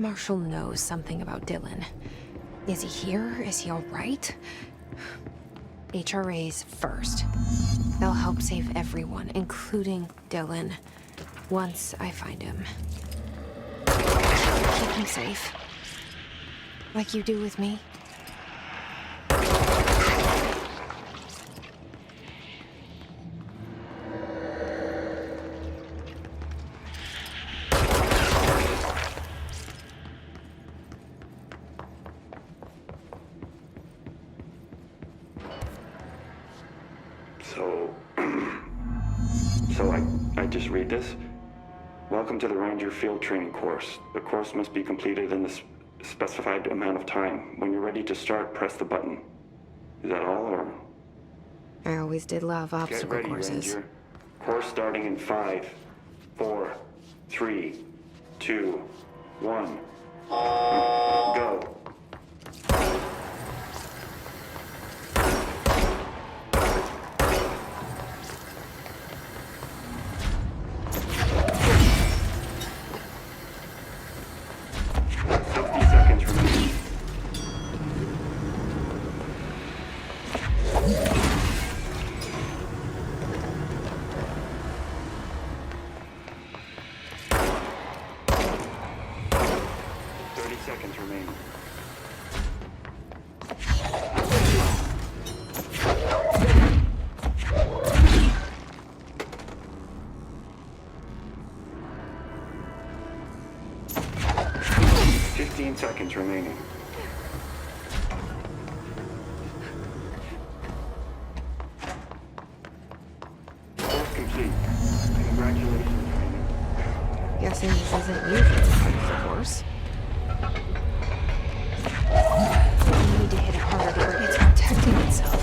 Marshall knows something about Dylan. Is he here? Is he all right? HRAs first. They'll help save everyone, including Dylan, once I find him. Keep him safe. Like you do with me. So I just read this. Welcome to the Ranger Field Training course. The course must be completed in the specified amount of time. When you're ready to start, press the button. Is that all, or? I always did love obstacle Get ready, courses. Ranger. Course starting in 5, 4, 3, 2, 1. Go. Seconds remaining. Seconds remaining. Course complete. Congratulations, Ranger. Guessing this isn't usually part of the course. I need to hit it harder. It's protecting itself.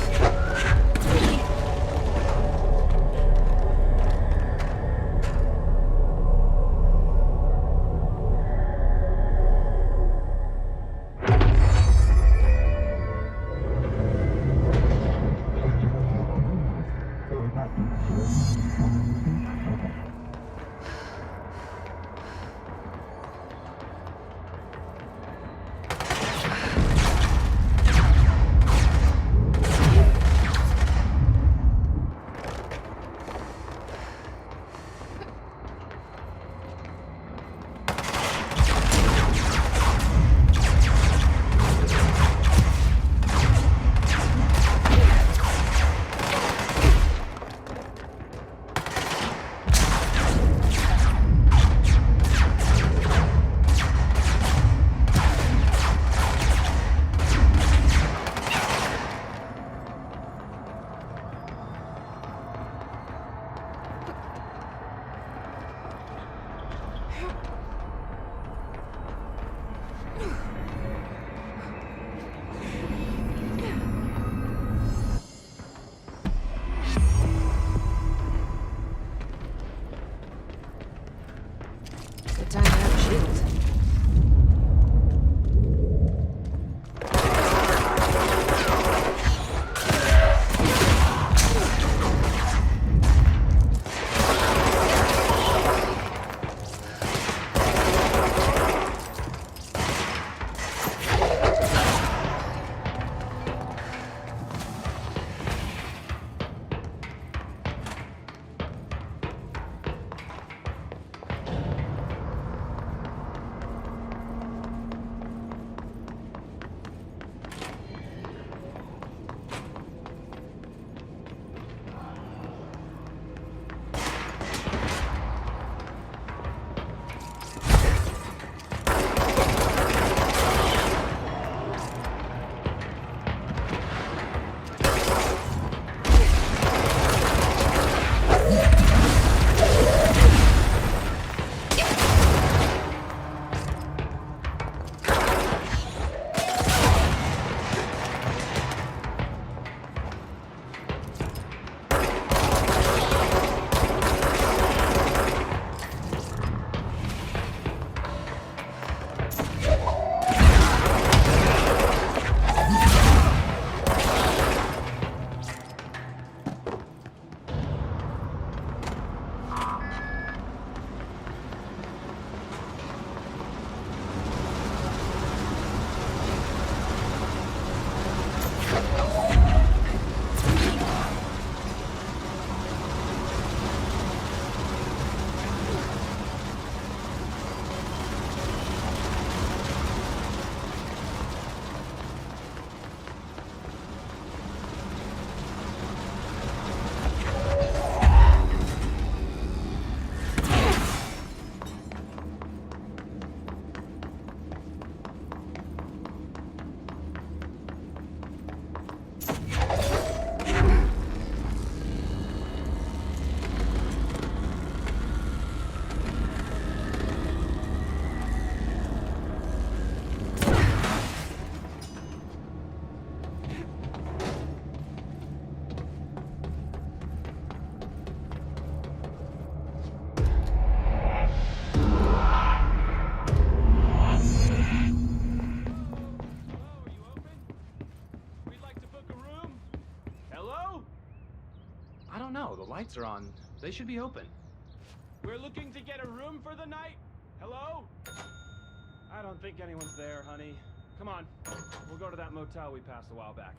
don't know. The lights are on. They should be open. We're looking to get a room for the night. Hello? I don't think anyone's there, honey. Come on. We'll go to that motel we passed a while back.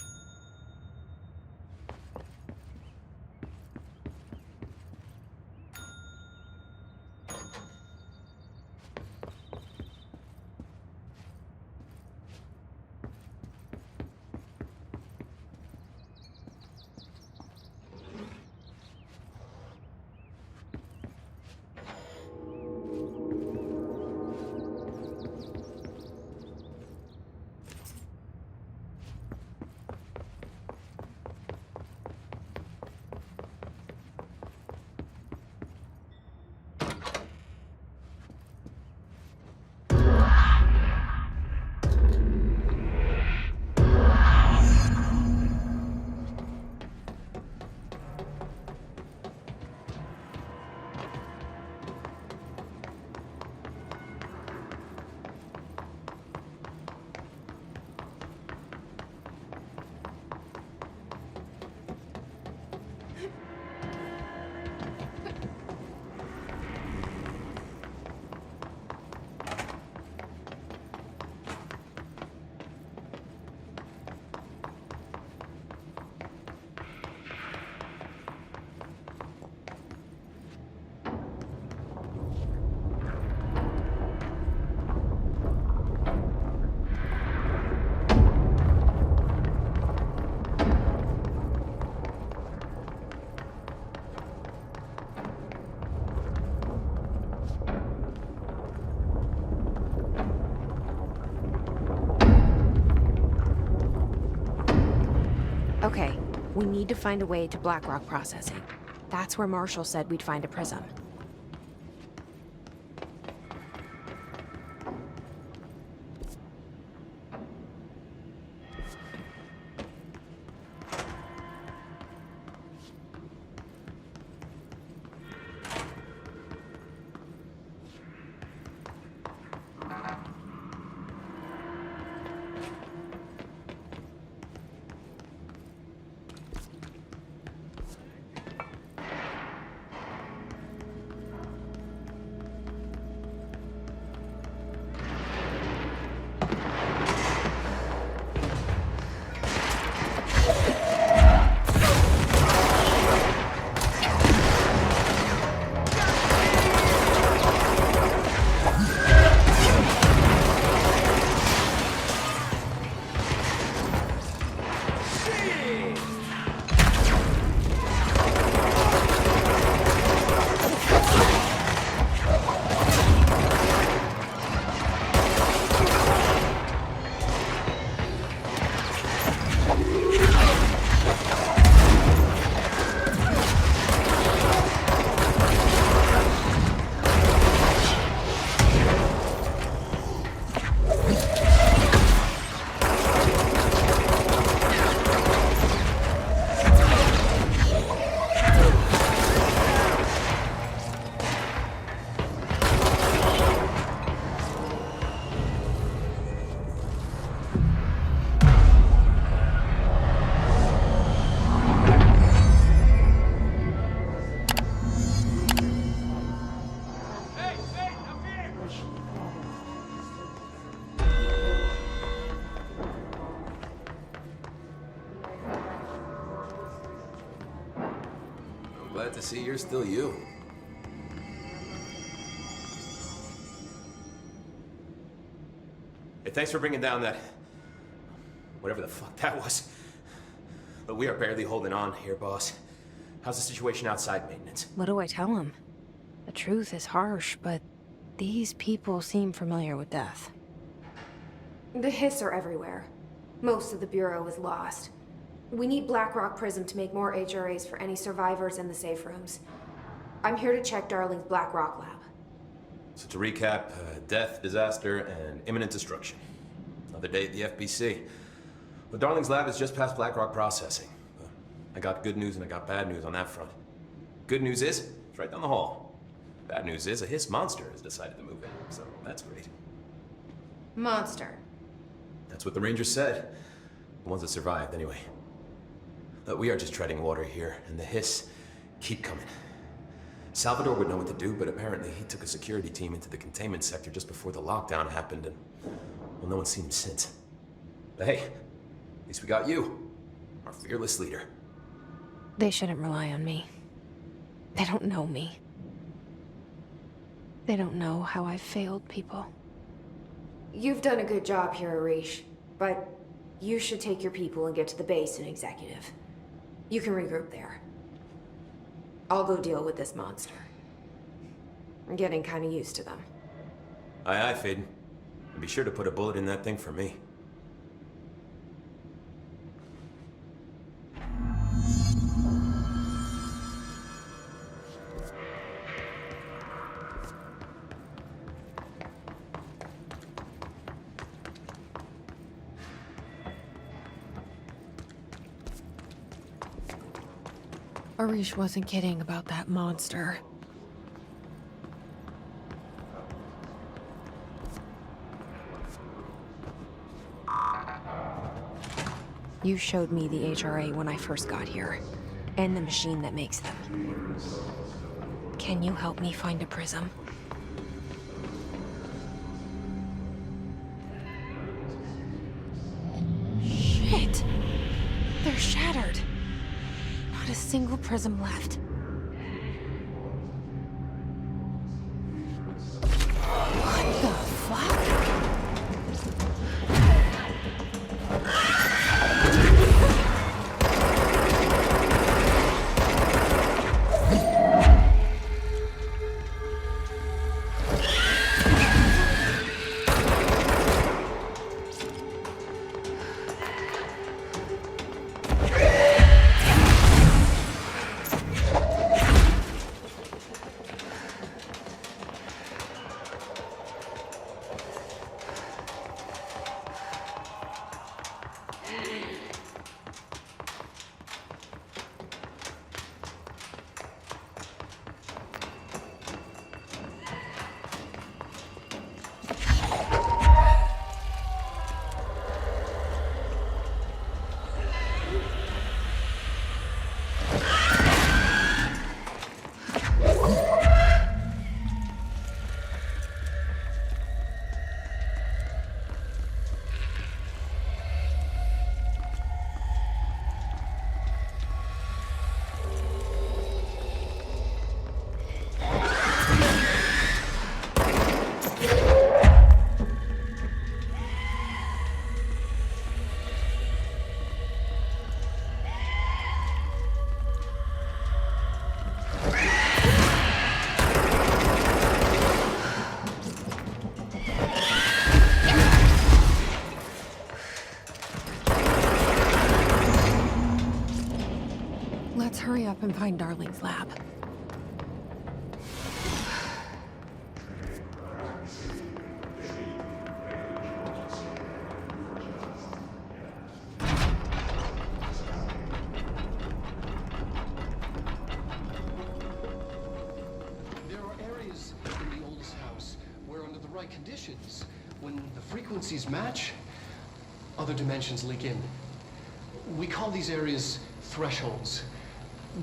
Okay, we need to find a way to Blackrock processing. That's where Marshall said we'd find a prism. Glad to see you're still you. Hey, thanks for bringing down that... whatever the fuck that was. But we are barely holding on here, boss. How's the situation outside maintenance? What do I tell him? The truth is harsh, but these people seem familiar with death. The Hiss are everywhere. Most of the Bureau is lost. We need Blackrock Prism to make more HRAs for any survivors in the safe rooms. I'm here to check Darling's Blackrock lab. So to recap, death, disaster, and imminent destruction. Another day at the FBC. Well, Darling's lab is just past Blackrock processing. I got good news and I got bad news on that front. Good news is, it's right down the hall. Bad news is, a Hiss monster has decided to move in, so that's great. Monster. That's what the Rangers said. The ones that survived, anyway. But we are just treading water here, and the Hiss Keep coming. Salvador would know what to do, but apparently he took a security team into the containment sector just before the lockdown happened, and, well, no one's seen him since. But hey, at least we got you, our fearless leader. They shouldn't rely on me. They don't know me. They don't know how I've failed people. You've done a good job here, Arish, but you should take your people and get to the base in Executive. You can regroup there. I'll go deal with this monster. I'm getting kind of used to them. Aye, aye, Faden. And be sure to put a bullet in that thing for me. Arish wasn't kidding about that monster. You showed me the HRA when I first got here, and the machine that makes them. Can you help me find a prism? Shit! They're shattered. Not a single prism left. What the fuck? Hurry up and find Darling's lab. There are areas in the oldest house where, under the right conditions, when the frequencies match, other dimensions leak in. We call these areas thresholds.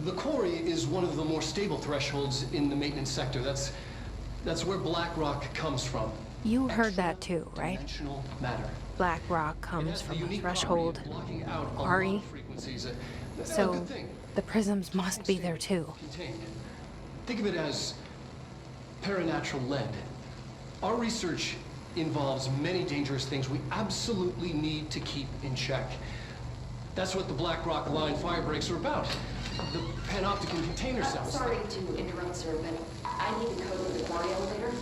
The Quarry is one of the more stable thresholds in the maintenance sector. That's where black rock comes from. You heard that too, right? Dimensional matter. Black rock comes from a threshold. Quarry. So the prisms must be there too. Contained. Think of it as paranatural lead. Our research involves many dangerous things we absolutely need to keep in check. That's what the Black Rock Line fire breaks are about. The panopticon container cells. Sorry to interrupt, sir, but I need the code for the Quarry elevator.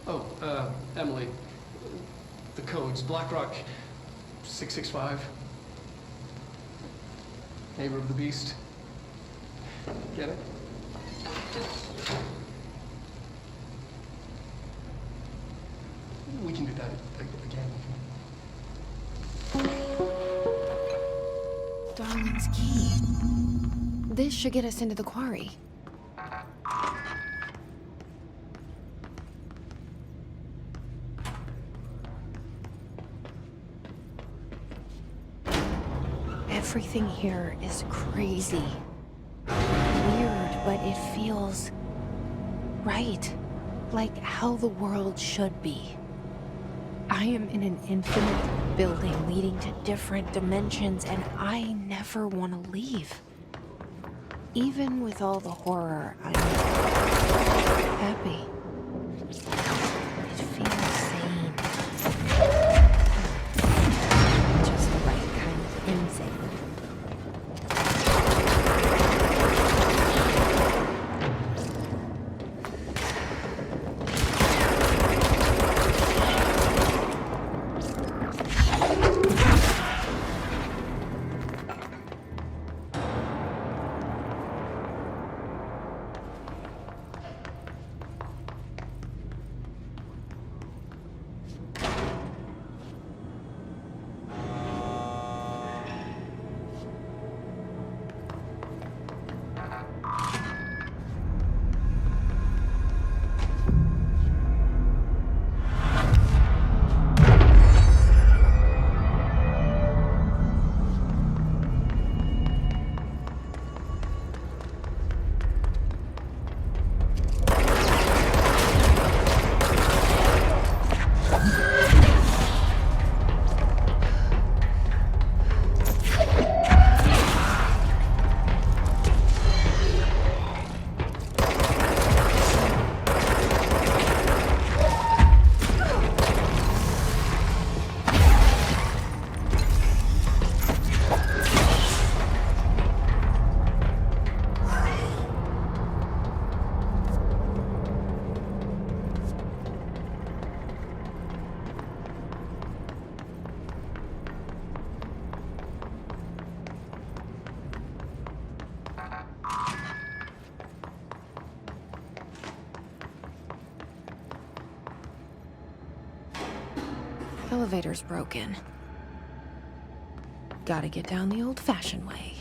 Oh, Emily. The codes. BlackRock 665. Neighbor of the Beast. Get it? We can do that again. Darling's key. This should get us into the Quarry. Everything here is crazy. Weird, but it feels right. Like how the world should be. I am in an infinite building leading to different dimensions, and I never want to leave. Even with all the horror, I'm happy. It feels sane. Just the right kind of insane. Elevator's broken. Gotta get down the old-fashioned way.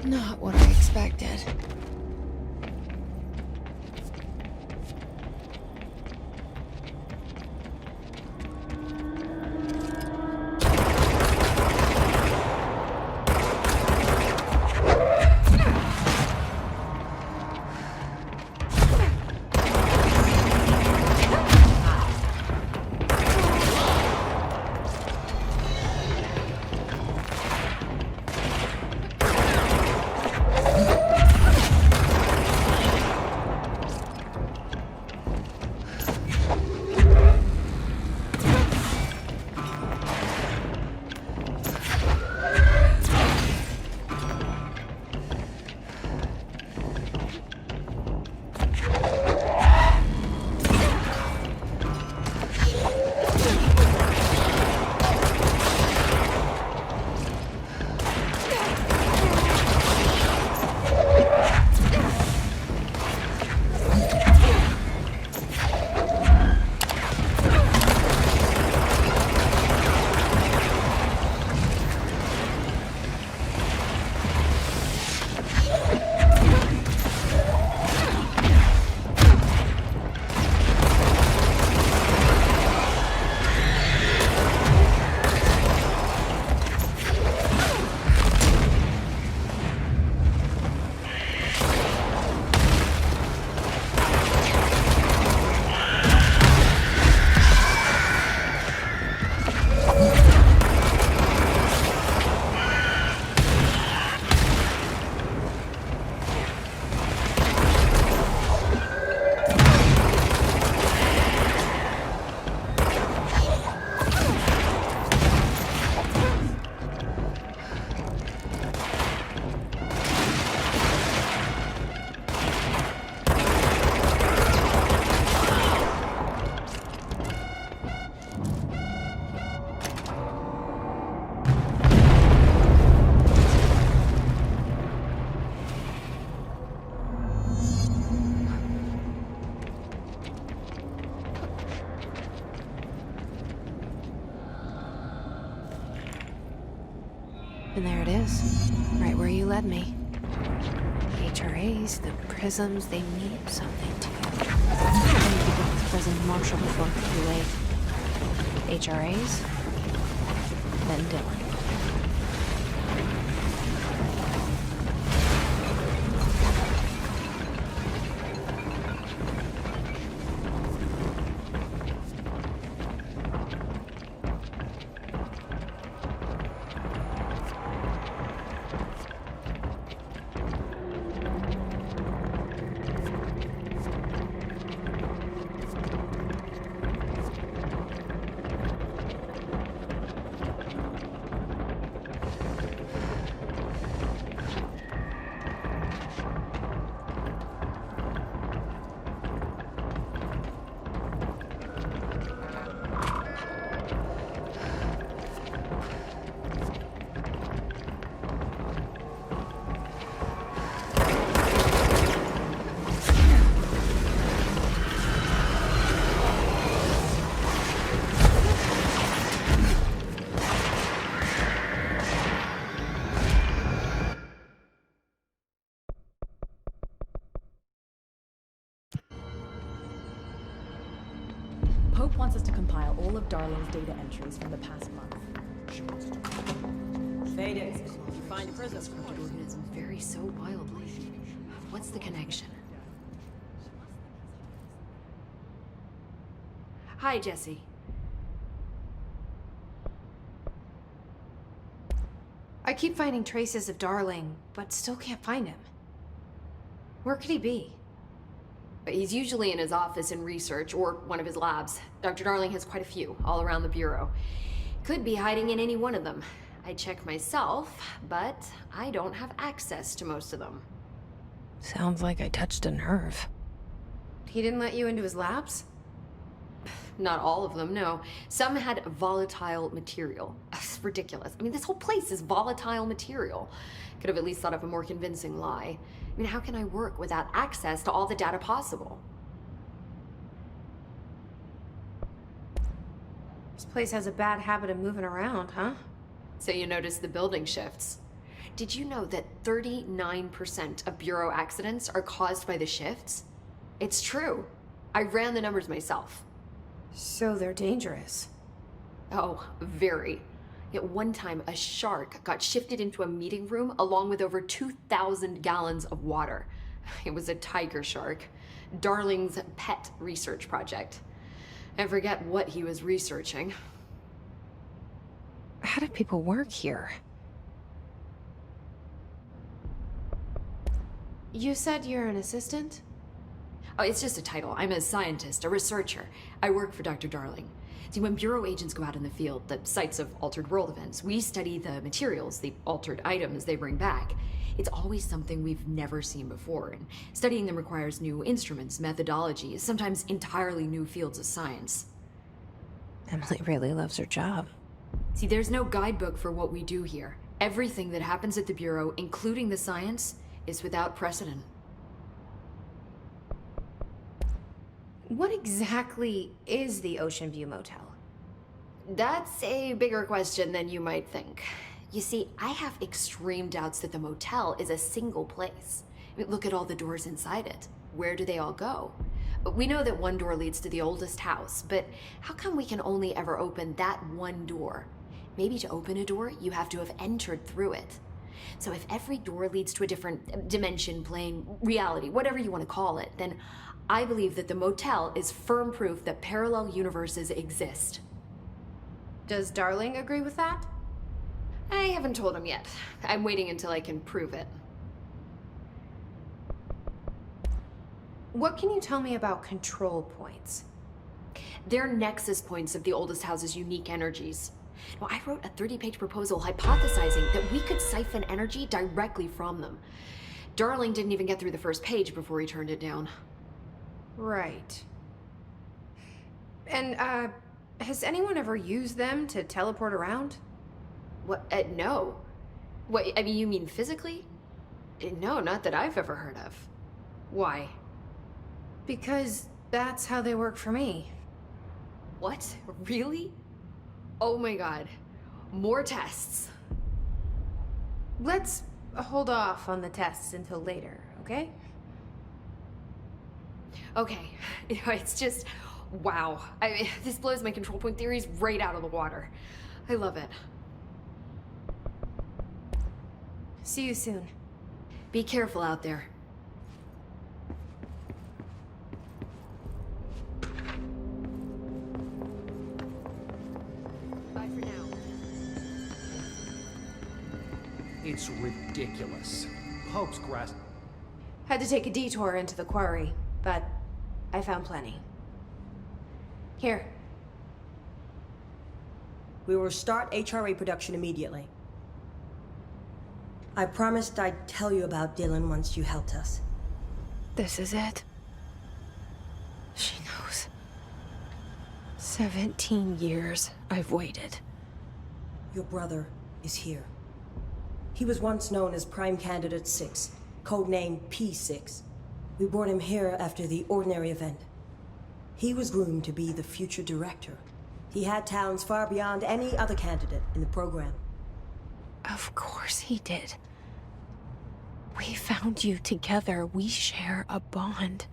Not what I expected. And there it is, right where you led me. The HRAs, the prisms, they need something to. I need to get this prism to Marshall before it's too late. HRAs, then Dylan. Pope wants us to compile all of Darling's data entries from the past month. Faded. You find a prism. Organisms vary so wildly. What's the connection? Hi, Jesse. I keep finding traces of Darling, but still can't find him. Where could he be? But he's usually in his office in research or one of his labs. Dr. Darling has quite a few all around the Bureau. Could be hiding in any one of them. I check myself, but I don't have access to most of them. Sounds like I touched a nerve. He didn't let you into his labs? Not all of them, no. Some had volatile material. That's ridiculous. I mean, this whole place is volatile material. Could have at least thought of a more convincing lie. I mean, how can I work without access to all the data possible? This place has a bad habit of moving around, huh? So you notice the building shifts. Did you know that 39% of Bureau accidents are caused by the shifts? It's true. I ran the numbers myself. So they're dangerous. Oh, very. At one time, a shark got shifted into a meeting room along with over 2,000 gallons of water. It was a tiger shark. Darling's pet research project. I forget what he was researching. How do people work here? You said you're an assistant? Oh, it's just a title. I'm a scientist, a researcher. I work for Dr. Darling. See, when Bureau agents go out in the field, the sites of altered world events, we study the materials, the altered items they bring back. It's always something we've never seen before, and studying them requires new instruments, methodologies, sometimes entirely new fields of science. Emily really loves her job. See, there's no guidebook for what we do here. Everything that happens at the Bureau, including the science, is without precedent. What exactly is the Oceanview Motel? That's a bigger question than you might think. You see, I have extreme doubts that the motel is a single place. I mean, look at all the doors inside it. Where do they all go? We know that one door leads to the oldest house, but how come we can only ever open that one door? Maybe to open a door, you have to have entered through it. So if every door leads to a different dimension, plane, reality, whatever you want to call it, then I believe that the motel is firm proof that parallel universes exist. Does Darling agree with that? I haven't told him yet. I'm waiting until I can prove it. What can you tell me about control points? They're nexus points of the oldest house's unique energies. Now, I wrote a 30-page proposal hypothesizing that we could siphon energy directly from them. Darling didn't even get through the first page before he turned it down. Right. And, has anyone ever used them to teleport around? What? No. What, I mean, you mean physically? No, not that I've ever heard of. Why? Because that's how they work for me. What? Really? Oh my god. More tests. Let's hold off on the tests until later, okay? Okay. It's just, wow. This blows my control point theories right out of the water. I love it. See you soon. Be careful out there. Bye for now. It's ridiculous. Pope's grass. Had to take a detour into the quarry, but I found plenty. Here. We will start HRA production immediately. I promised I'd tell you about Dylan once you helped us. This is it. She knows. 17 years I've waited. Your brother is here. He was once known as Prime Candidate 6, codenamed P6. We brought him here after the ordinary event. He was groomed to be the future director. He had talents far beyond any other candidate in the program. Of course he did. We found you together. We share a bond.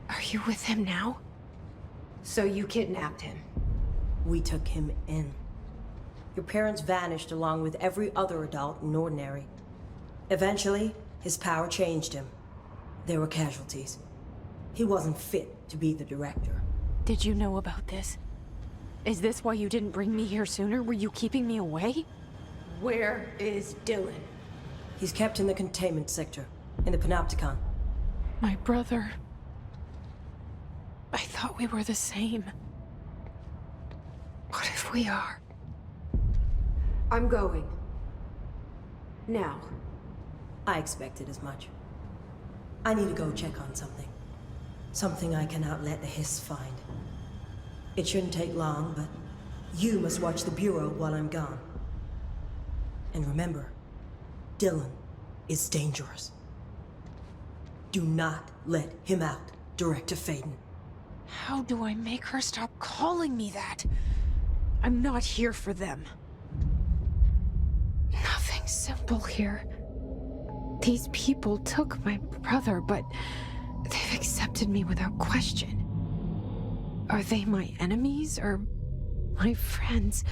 Are you with him now? So you kidnapped him? We took him in. Your parents vanished along with every other adult in Ordinary. Eventually, his power changed him. There were casualties. He wasn't fit to be the director. Did you know about this? Is this why you didn't bring me here sooner? Were you keeping me away? Where is Dylan? He's kept in the containment sector, in the Panopticon. My brother. I thought we were the same. What if we are? I'm going. Now. I expected as much. I need to go check on something. Something I cannot let the Hiss find. It shouldn't take long, but you must watch the Bureau while I'm gone. And remember, Dylan is dangerous. Do not let him out, Director Faden. How do I make her stop calling me that? I'm not here for them. Nothing simple here. These people took my brother, but they've accepted me without question. Are they my enemies or my friends?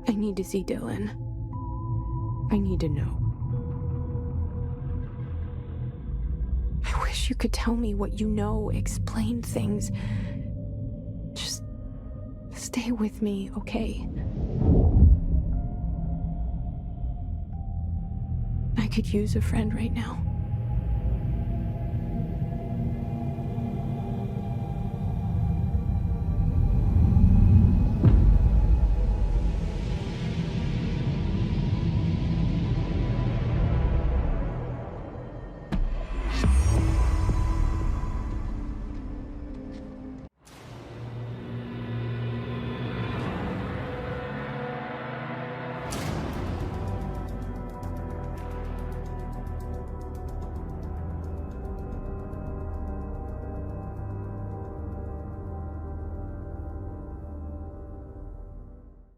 I need to see Dylan. I need to know. I wish you could tell me what you know, explain things. Just stay with me, okay? I could use a friend right now.